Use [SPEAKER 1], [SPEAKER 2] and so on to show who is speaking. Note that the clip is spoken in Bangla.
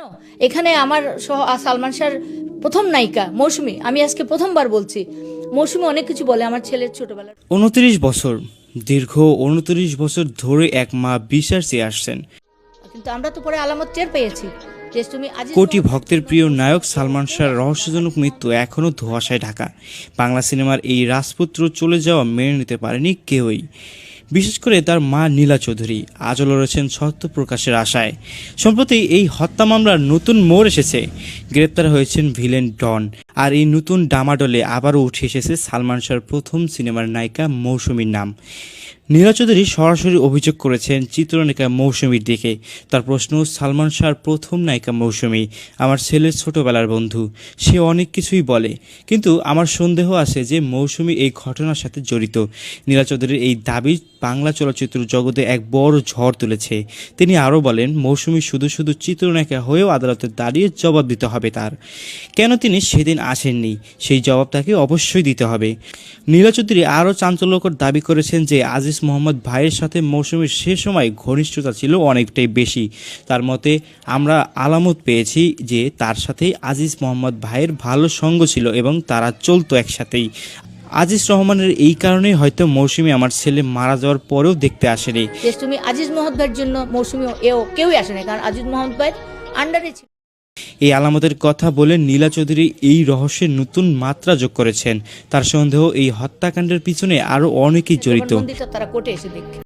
[SPEAKER 1] জানো, এখানে আমার সালমান শাহর প্রথম নায়িকা মৌসুমী। আমি আজকে প্রথমবার বলছি মৌসুমী অনেক কিছু বলে আমার ছেলের ছোটবেলার।
[SPEAKER 2] 29 বছর, দীর্ঘ 29 বছর ধরে এক মা বিশ্বাস চেয়ে আসছেন।
[SPEAKER 1] কিন্তু আমরা তো পরে আলামত টের পেয়েছি যে তুমি আজিজ
[SPEAKER 2] কোটি
[SPEAKER 1] মোহাম্মদ
[SPEAKER 2] ভক্তের প্রিয় নায়ক সালমান শাহর রহস্যজনক মৃত্যু এখনও ধোঁয়াশায় ঢাকা। বাংলা সিনেমার এই রাজপুত্র চলে যাওয়া মেনে নিতে পারেনি কেউই, বিশেষ করে তার মা নীলা চৌধুরী আজও লড়েছেন সত্য প্রকাশের আশায়। সম্প্রতি এই হত্যা মামলার নতুন মোড় এসেছে, গ্রেপ্তার হয়েছেন ভিলেন ডন। আর এই নতুন ডামাডোলে আবারও উঠে এসেছে সালমান শাহর প্রথম সিনেমার নায়িকা মৌসুমীর নাম। নীলা চৌধুরী সরাসরি অভিযোগ করেছেন চিত্রনায়িকা মৌসুমীর দিকে। তার প্রশ্ন, সালমান শাহর প্রথম নায়িকা মৌসুমী আমার ছেলের ছোটবেলার বন্ধু, সে অনেক কিছুই বলে, কিন্তু আমার সন্দেহ আছে যে মৌসুমী এই ঘটনার সাথে জড়িত। নীলা চৌধুরীর এই দাবি বাংলা চলচ্চিত্র জগতে এক বড় ঝড় তুলেছে। তিনি আরও বলেন, মৌসুমী শুধু শুধু চিত্রনায়িকা হয়েও আদালতে দাঁড়িয়ে জবাব দিতে হবে তার। কেন তিনি সেদিন আসেননি সেই জবাব তাকে অবশ্যই দিতে হবে। নীলা চৌধুরী আরও চাঞ্চল্যকর দাবি করেছেন যে আজিজ মোহাম্মদ ভাইয়ের সাথে মৌসুমীর সে সময় ঘনিষ্ঠতা ছিল অনেকটাই বেশি। তার মতে, আমরা আলামত পেয়েছি যে তার সাথে আজিজ মোহাম্মদ ভাইয়ের ভালো সঙ্গ ছিল এবং তারা চলতো একসাথেই। আজিজ রহমানের এই কারণেই হয়তো মৌসুমী আমার ছেলে মারা যাওয়ার পরেও দেখতে আসেনি।
[SPEAKER 1] যে তুমি আজিজ মোহাম্মদ ভাইয়ের জন্য মৌসুমী কেউই আসে না, কারণ আজিজ মোহাম্মদ ভাইয়ের আন্ডারে ছিল।
[SPEAKER 2] এই আলামতের কথা বলে নীলা চৌধুরী এই রহস্যের নতুন মাত্রা যোগ করেছেন। তার সন্দেহ, এই হত্যাকাণ্ডের পিছনে আরও অনেকেই জড়িত।
[SPEAKER 1] তারা কোর্টে এসে দেখে